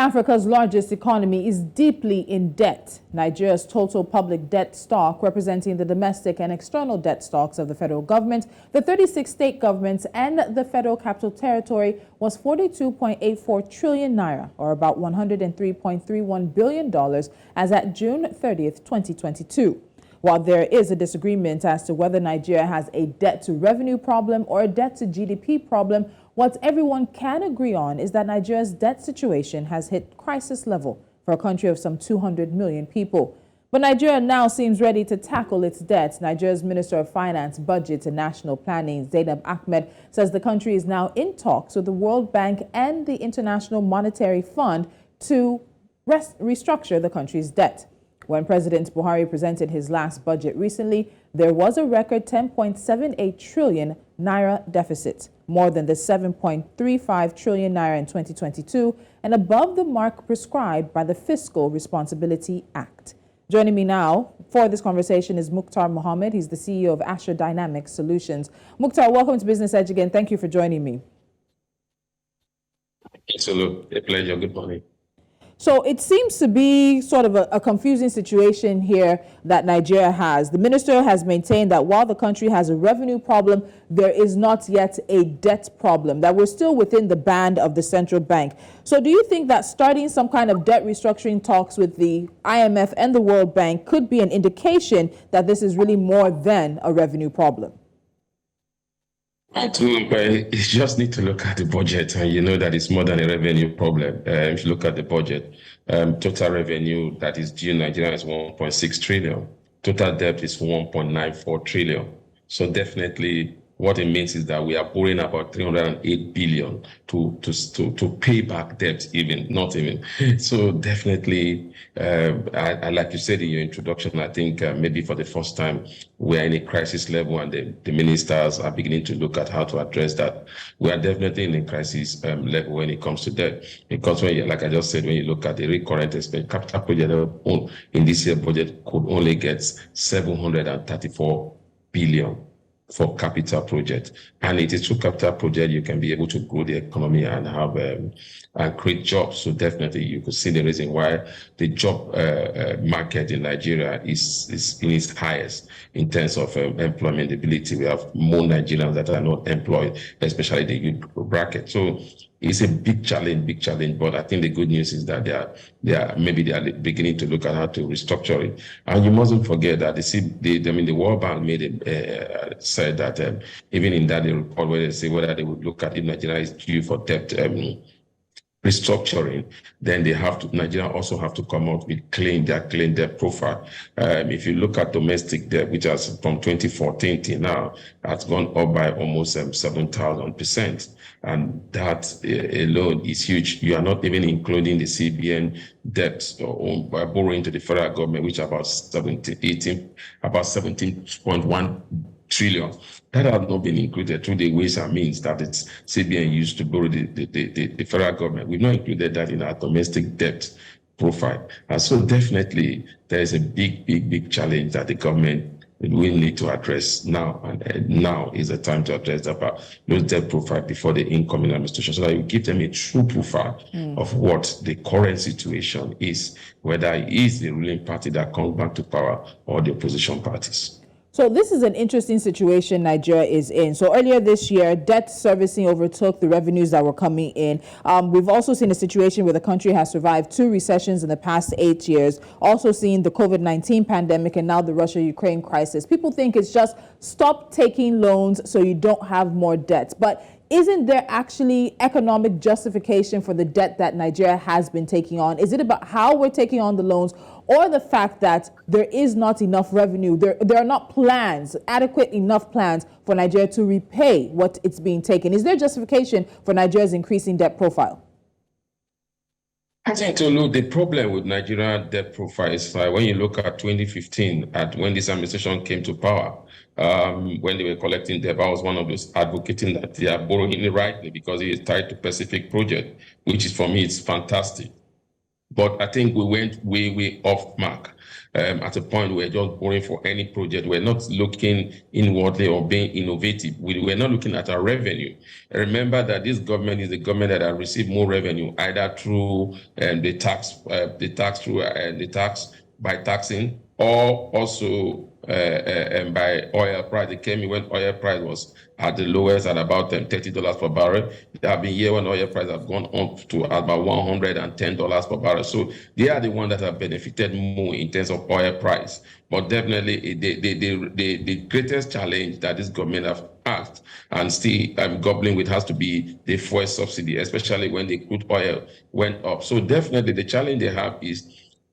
Africa's largest economy is deeply in debt. Nigeria's total public debt stock, representing the domestic and external debt stocks of the federal government, the 36 state governments, and the Federal Capital Territory, was 42.84 trillion naira, or about $103.31 billion, as at June 30th, 2022. While there is a disagreement as to whether Nigeria has a debt-to-revenue problem or a debt-to-GDP problem, what everyone can agree on is that Nigeria's debt situation has hit crisis level for a country of some 200 million people. But Nigeria now seems ready to tackle its debts. Nigeria's Minister of Finance, Budget and National Planning, Zainab Ahmed, says the country is now in talks with the World Bank and the International Monetary Fund to restructure the country's debt. When President Buhari presented his last budget recently, there was a record 10.78 trillion naira deficit, more than the 7.35 trillion naira in 2022, and above the mark prescribed by the Fiscal Responsibility Act. Joining me now for this conversation is Muktar Mohammed. He's the CEO of Asher Dynamic Solutions. Muktar, welcome to Business Edge again. Thank you for joining me. It's a pleasure. Good morning. So it seems to be sort of a confusing situation here that Nigeria has. The minister has maintained that while the country has a revenue problem, there is not yet a debt problem, that we're still within the band of the central bank. So do you think that starting some kind of debt restructuring talks with the IMF and the World Bank could be an indication that this is really more than a revenue problem? You just need to look at the budget, and you know that it's more than a revenue problem. If you look at the budget, total revenue that is due Nigeria is 1.6 trillion. Total debt is 1.94 trillion. So definitely what it means is that we are borrowing about 308 billion to pay back debt, not even. So definitely, like you said in your introduction, I think maybe for the first time, we're in a crisis level, and the ministers are beginning to look at how to address that. We are definitely in a crisis level when it comes to debt, because like I just said, when you look at the recurrent expense, capital project in this year budget could only get 734 billion for capital project, and it is through capital project you can be able to grow the economy and have and create jobs. So definitely you could see the reason why the job market in Nigeria is in its highest in terms of employment ability. We have more Nigerians that are not employed, especially the youth bracket. So it's a big challenge, but I think the good news is that they are beginning to look at how to restructure it. And you mustn't forget that the World Bank said that even in that report where they say whether they would look at if Nigeria is due for debt restructuring, then Nigeria also have to come out with their clean debt profile. If you look at domestic debt, which has from 2014 till now, has gone up by almost 7,000%. And that alone is huge. You are not even including the CBN debt or borrowing to the federal government, which about 17.1 trillion. That has not been included through the ways and means that it's CBN used to borrow the federal government. We've not included that in our domestic debt profile. And so definitely there is a big challenge that the government will need to address now, and now is the time to address those debt profile before the incoming administration, so that you give them a true profile of what the current situation is, whether it is the ruling party that comes back to power or the opposition parties. So this is an interesting situation Nigeria is in. So earlier this year, debt servicing overtook the revenues that were coming in. We've also seen a situation where the country has survived 2 recessions in the past 8 years, also seen the COVID-19 pandemic and now the Russia-Ukraine crisis. People think it's just stop taking loans so you don't have more debt. But isn't there actually economic justification for the debt that Nigeria has been taking on? Is it about how we're taking on the loans, or the fact that there is not enough revenue? There are not adequate enough plans for Nigeria to repay what it's being taken. Is there justification for Nigeria's increasing debt profile? I think the problem with Nigerian debt profile is when you look at 2015, when this administration came to power, when they were collecting debt, I was one of those advocating that they are borrowing it rightly because it is tied to Pacific project, which is, for me, it's fantastic. But I think we went way off mark. At a point, we were just borrowing for any project. We're not looking inwardly or being innovative. We're not looking at our revenue. Remember that this government is the government that has received more revenue, either through the tax by taxing, or also by oil price. It came in when oil price was at the lowest at about $30 per barrel. There have been years when oil prices have gone up to about $110 per barrel. So they are the ones that have benefited more in terms of oil price. But definitely the greatest challenge that this government have asked and still gobbling with has to be the fuel subsidy, especially when the crude oil went up. So definitely the challenge they have is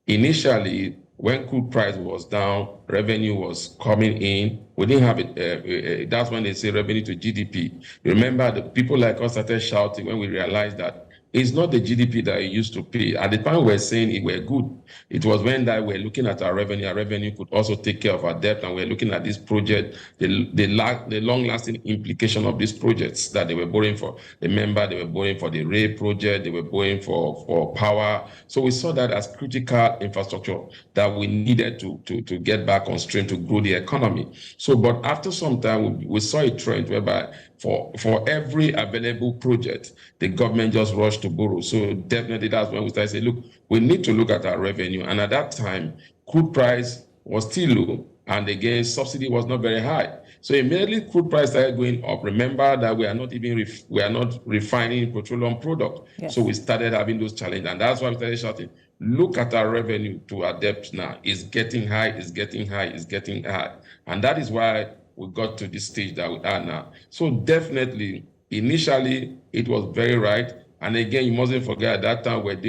initially, when crude price was down, revenue was coming in. We didn't have it. That's when they say revenue to GDP. Remember, the people like us started shouting when we realized that it's not the GDP that it used to pay. At the time, we were saying it were good. It was when that we're looking at our revenue could also take care of our debt, and we're looking at this project, the long-lasting implication of these projects that they were borrowing for. Remember, they were borrowing for the rail project, they were borrowing for power. So we saw that as critical infrastructure that we needed to get back on stream to grow the economy. So, but after some time, we saw a trend whereby for every available project, the government just rushed to borrow. So definitely that's when we started saying, look, we need to look at our revenue. And at that time, crude price was still low. And again, subsidy was not very high. So immediately crude price started going up. Remember that we are not refining petroleum product. Yes. So we started having those challenges. And that's why we started shouting, look at our revenue to our debt now. It's getting high, it's getting high, it's getting high. And that is why we got to this stage that we are now. So definitely, initially, it was very right. And again, you mustn't forget at that time there was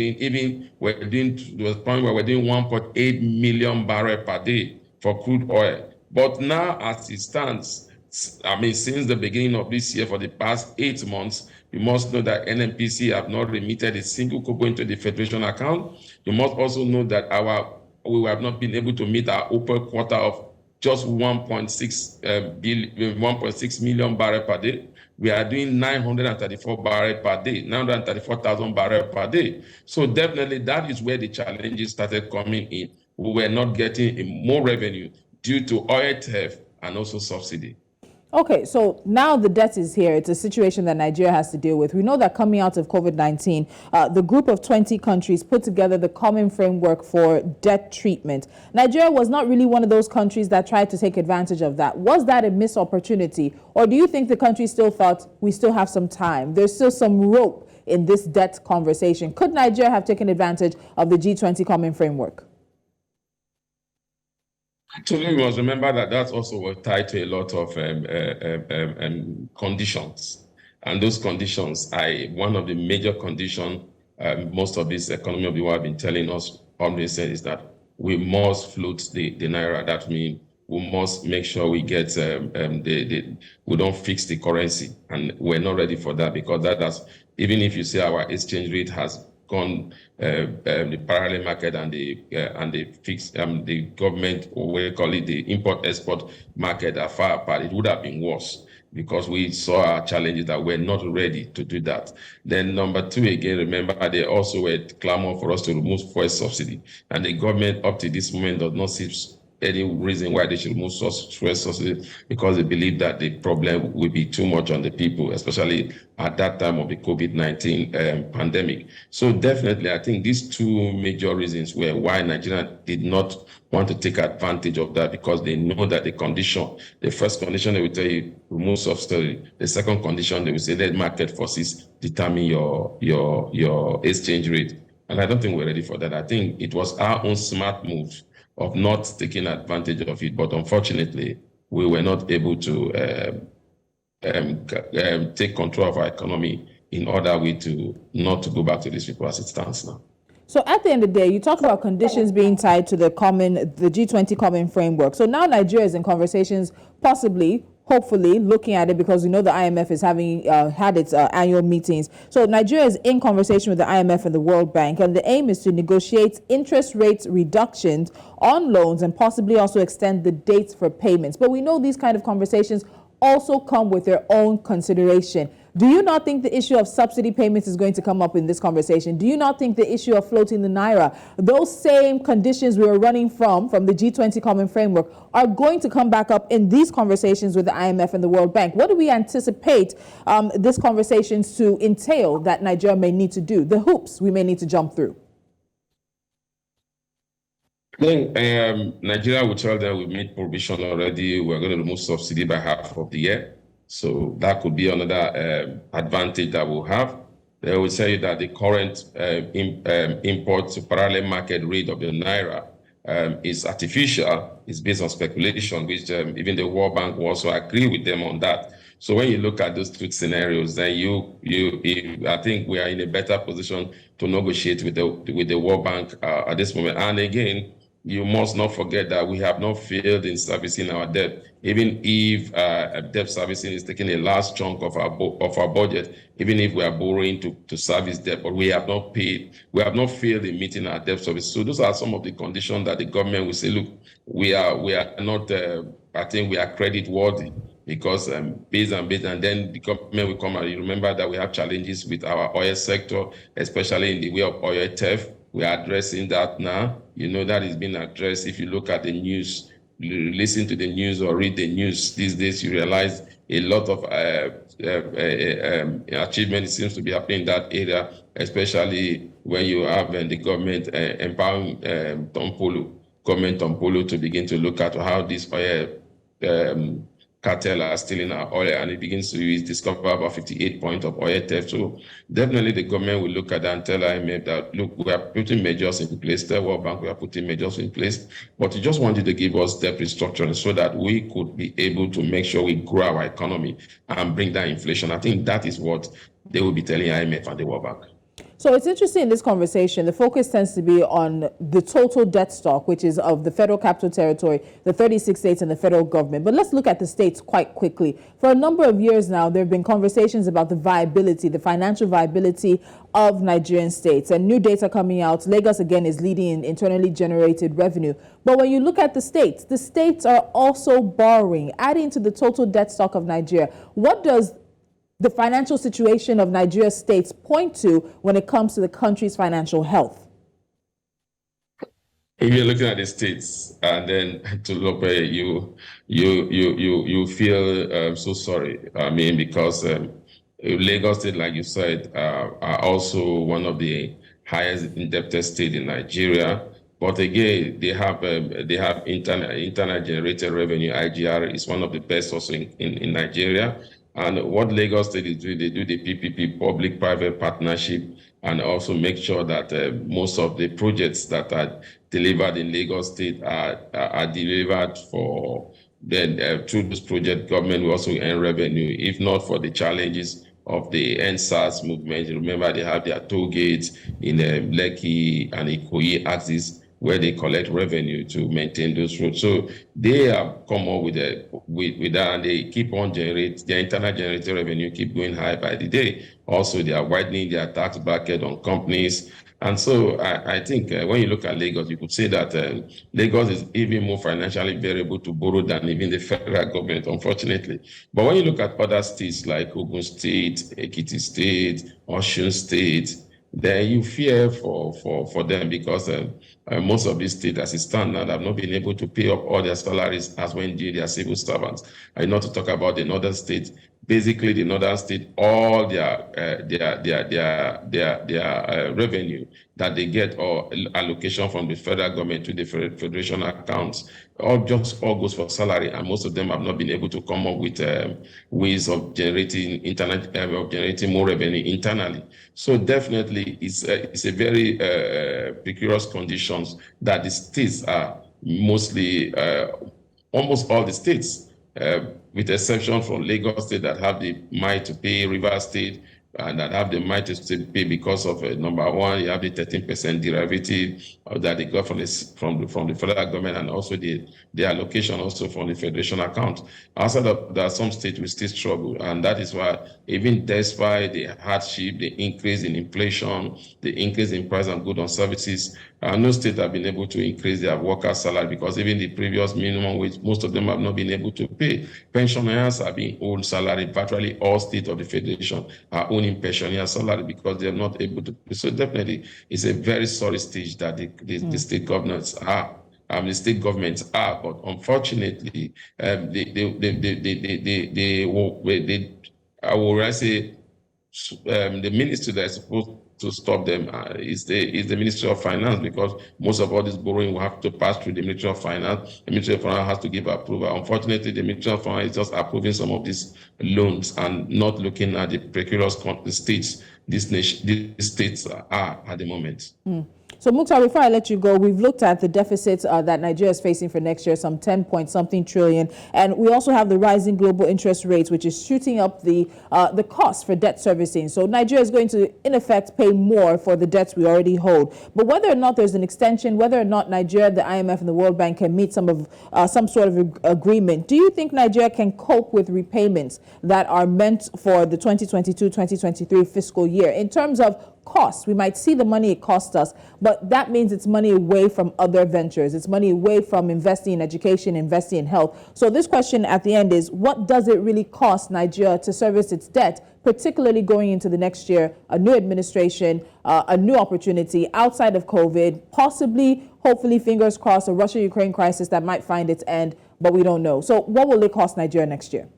a point where we're doing 1.8 million barrels per day for crude oil. But now, as it stands, I mean, since the beginning of this year, for the past 8 months, you must know that NNPC have not remitted a single kobo into the Federation account. You must also know that we have not been able to meet our open quota of just 1.6 million barrels per day. We are doing 934 barrels per day, 934,000 barrels per day. So definitely that is where the challenges started coming in. We were not getting more revenue due to oil theft and also subsidy. Okay, so now the debt is here. It's a situation that Nigeria has to deal with. We know that coming out of COVID-19, the group of 20 countries put together the common framework for debt treatment. Nigeria was not really one of those countries that tried to take advantage of that. Was that a missed opportunity? Or do you think the country still thought we still have some time? There's still some rope in this debt conversation. Could Nigeria have taken advantage of the G20 common framework? Actually, we must remember that that's also tied to a lot of conditions. And those conditions, one of the major conditions most of this economy of the world have been telling us always is that we must float the naira. That means we must make sure we get we don't fix the currency, and we're not ready for that, because even if you say our exchange rate has gone, the parallel market and the fixed the government, or we call it the import-export market, are far apart, it would have been worse, because we saw our challenges that we're not ready to do that. Then number two, again, remember, they also were clamor for us to remove fuel subsidy, and the government up to this moment does not see any reason why they should remove fuel subsidy, because they believe that the problem will be too much on the people, especially at that time of the COVID-19 pandemic. So definitely, I think these two major reasons were why Nigeria did not want to take advantage of that, because they know that the first condition they will tell you, remove subsidy. The second condition, they will say, let market forces determine your exchange rate. And I don't think we're ready for that. I think it was our own smart move of not taking advantage of it. But unfortunately, we were not able to take control of our economy in order not to go back to these people as it stands now. So at the end of the day, you talk about conditions being tied to the G20 common framework. So now Nigeria is in conversations, possibly, hopefully, looking at it, because we know the IMF is having had its annual meetings. So Nigeria is in conversation with the IMF and the World Bank, and the aim is to negotiate interest rates reductions on loans and possibly also extend the dates for payments. But we know these kind of conversations also come with their own consideration. Do you not think the issue of subsidy payments is going to come up in this conversation? Do you not think the issue of floating the naira, those same conditions we were running from the G20 Common Framework, are going to come back up in these conversations with the IMF and the World Bank? What do we anticipate these conversations to entail that Nigeria may need to do, the hoops we may need to jump through? I think Nigeria will tell them we made provision already. We're going to remove subsidy by half of the year. So that could be another advantage that we'll have. They will tell you that the current import to parallel market rate of the naira is artificial. It's based on speculation, which even the World Bank will also agree with them on that. So when you look at those two scenarios, then I think we are in a better position to negotiate with the World Bank at this moment. And again, you must not forget that we have not failed in servicing our debt. Even if debt servicing is taking a large chunk of our budget, even if we are borrowing to service debt, but we have not failed in meeting our debt service. So those are some of the conditions that the government will say, look, we are not, I think we are credit worthy, because based and then the government will come and you remember that we have challenges with our oil sector, especially in the way of oil theft. We are addressing that now. You know, that is being addressed. If you look at the news, listen to the news or read the news these days, you realize a lot of achievement seems to be happening in that area, especially when you have the government empowering government Tompolo to begin to look at how this oil cartel are stealing our oil, and it begins to discover about 58 points of oil theft. So definitely the government will look at that and tell IMF that, look, we are putting measures in place, the World Bank, we are putting measures in place, but we just wanted to give us debt restructuring so that we could be able to make sure we grow our economy and bring down inflation. I think that is what they will be telling IMF and the World Bank. So it's interesting in this conversation, the focus tends to be on the total debt stock, which is of the Federal Capital Territory, the 36 states and the federal government. But let's look at the states quite quickly. For a number of years now, there have been conversations about the viability, the financial viability of Nigerian states. And new data coming out, Lagos again is leading in internally generated revenue. But when you look at the states are also borrowing, adding to the total debt stock of Nigeria. What does the financial situation of Nigeria's states point to when it comes to the country's financial health? If you're looking at the states and then Tolulope, you feel so sorry. I mean, because Lagos State, like you said, are also one of the highest indebted states in Nigeria. But again, they have internal generated revenue. IGR is one of the best also in Nigeria. And what Lagos State is doing, they do the PPP, public-private partnership, and also make sure that most of the projects that are delivered in Lagos State are delivered for then through this project. Government will also earn revenue, if not for the challenges of the NSAS movement. Remember, they have their toll gates in Lekki and Ikoyi axis, where they collect revenue to maintain those roads. So they have come up with that, and they keep on generate their internal generated revenue, keep going high by the day. Also, they are widening their tax bracket on companies. And so I think when you look at Lagos, you could say that Lagos is even more financially variable to borrow than even the federal government, unfortunately. But when you look at other states like Ogun State, Ekiti State, Osun State, then you fear for them, because most of these states, as it stands now, have not been able to pay up all their salaries as when they are civil servants. And not to talk about the northern states. Basically, the northern state, all their revenue that they get or allocation from the federal government to the federation accounts, all goes for salary, and most of them have not been able to come up with ways of generating more revenue internally. So definitely, it's a very precarious conditions that the states are mostly, almost all the states, with exception from Lagos State that have the might to pay, River State, that have the might to still pay because of number one, you have the 13% derivative that they got from the federal government, and also the allocation also from the federation account. Outside of that, some states will still struggle, and that is why even despite the hardship, the increase in inflation, the increase in price of goods and services, no state have been able to increase their workers' salary, because even the previous minimum wage, most of them have not been able to pay. Pensioners are being owed salary. Virtually all states of the federation are owning pensioner salary because they are not able to pay. So definitely, it's a very sorry stage that the state governments are. The state governments are, but unfortunately, I will say the ministry that is supposed to stop them is the Ministry of Finance, because most of all this borrowing will have to pass through the Ministry of Finance. The Ministry of Finance has to give approval. Unfortunately, the Ministry of Finance is just approving some of these loans and not looking at the precarious states these states are at the moment. So, Muktar, before I let you go, we've looked at the deficits that Nigeria is facing for next year, some 10-point-something trillion. And we also have the rising global interest rates, which is shooting up the cost for debt servicing. So Nigeria is going to, in effect, pay more for the debts we already hold. But whether or not there's an extension, whether or not Nigeria, the IMF, and the World Bank can meet some sort of agreement, do you think Nigeria can cope with repayments that are meant for the 2022-2023 fiscal year? In terms of costs, we might see the money it costs us, but that means it's money away from other ventures. It's money away from investing in education, investing in health. So this question at the end is, what does it really cost Nigeria to service its debt, particularly going into the next year, a new administration, a new opportunity outside of COVID, possibly, hopefully, fingers crossed, a Russia-Ukraine crisis that might find its end, but we don't know. So what will it cost Nigeria next year?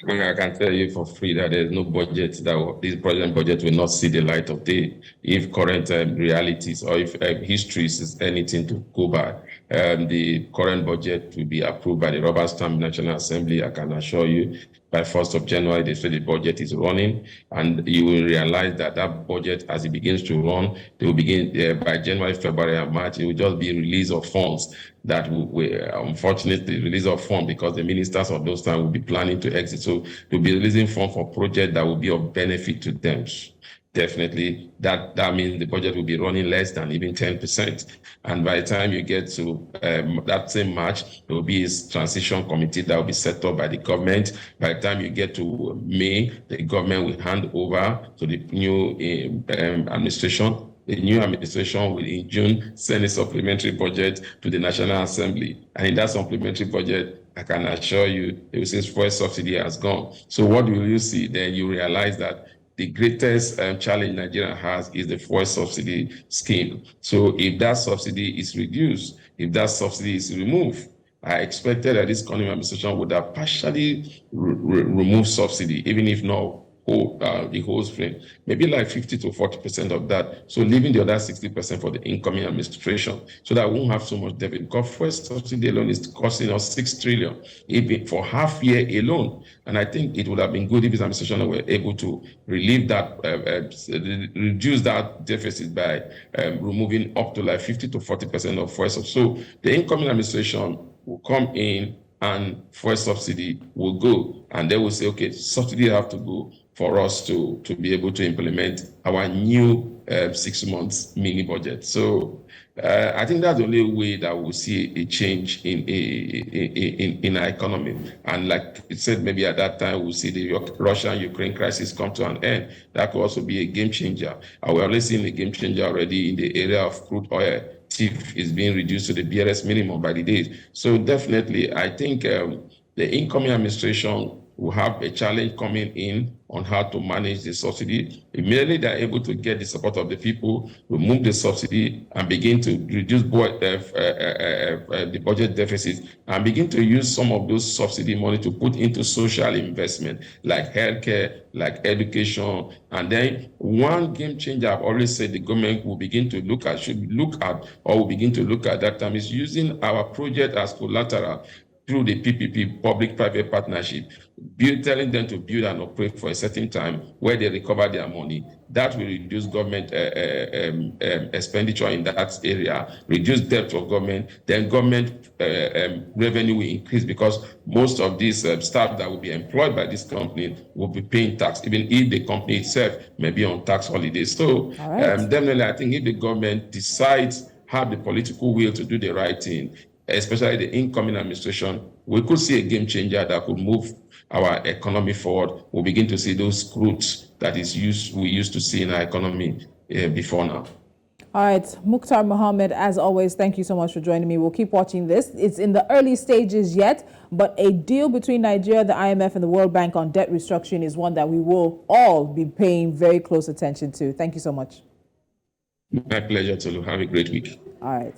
I can tell you for free that there's no budget that this present budget will not see the light of day if current realities or if history is anything to go by. The current budget will be approved by the rubber stamp National Assembly. I can assure you, by 1st of January, they say the budget is running, and you will realize that that budget, as it begins to run, they will begin by January, February, and March. It will just be release of funds that will unfortunately release of funds, because the ministers of those times will be planning to exit. So they'll be releasing funds for projects that will be of benefit to them. Definitely, that means the budget will be running less than even 10%. And by the time you get to that same March, there will be a transition committee that will be set up by the government. By the time you get to May, the government will hand over to the new administration. The new administration will, in June, send a supplementary budget to the National Assembly. And in that supplementary budget, I can assure you, they will say fuel subsidy has gone. So what will you see? Then you realize that the greatest challenge Nigeria has is the fuel subsidy scheme. So if that subsidy is reduced, if that subsidy is removed, I expected that this economic administration would have partially removed subsidy, even if not the whole stream, maybe like 50 to 40% of that. So leaving the other 60% for the incoming administration, so that we won't have so much debt. Because fuel subsidy alone is costing us 6 trillion even for half year alone. And I think it would have been good if this administration were able to relieve that, reduce that deficit by removing up to like 50 to 40% of fuel subsidy. So the incoming administration will come in and fuel subsidy will go, and they will say, okay, subsidy have to go for us to be able to implement our new 6 months mini budget. So I think that's the only way that we'll see a change in our economy. And like it said, maybe at that time we'll see the Russia-Ukraine crisis come to an end. That could also be a game changer. We're already seeing a game changer already in the area of crude oil. TIF is being reduced to the BRS minimum by the day. So definitely, I think the incoming administration will have a challenge coming in on how to manage the subsidy. Immediately they're able to get the support of the people, remove the subsidy, and begin to reduce the budget deficit, and begin to use some of those subsidy money to put into social investment, like healthcare, like education. And then one game changer I've always said the government will begin to will begin to look at that time is using our project as collateral. through the PPP, public-private partnership, telling them to build and operate for a certain time where they recover their money. That will reduce government expenditure in that area, reduce debt of government, then government revenue will increase because most of these staff that will be employed by this company will be paying tax, even if the company itself may be on tax holidays. So definitely, I think if the government decides, have the political will to do the right thing, especially the incoming administration, we could see a game changer that could move our economy forward. We'll begin to see those roots that we used to see in our economy before now. All right, Muktar Mohammed, as always, thank you so much for joining me. We'll keep watching this. It's in the early stages yet, but a deal between Nigeria, the IMF, and the World Bank on debt restructuring is one that we will all be paying very close attention to. Thank you so much. My pleasure, Tolu. Have a great week. All right.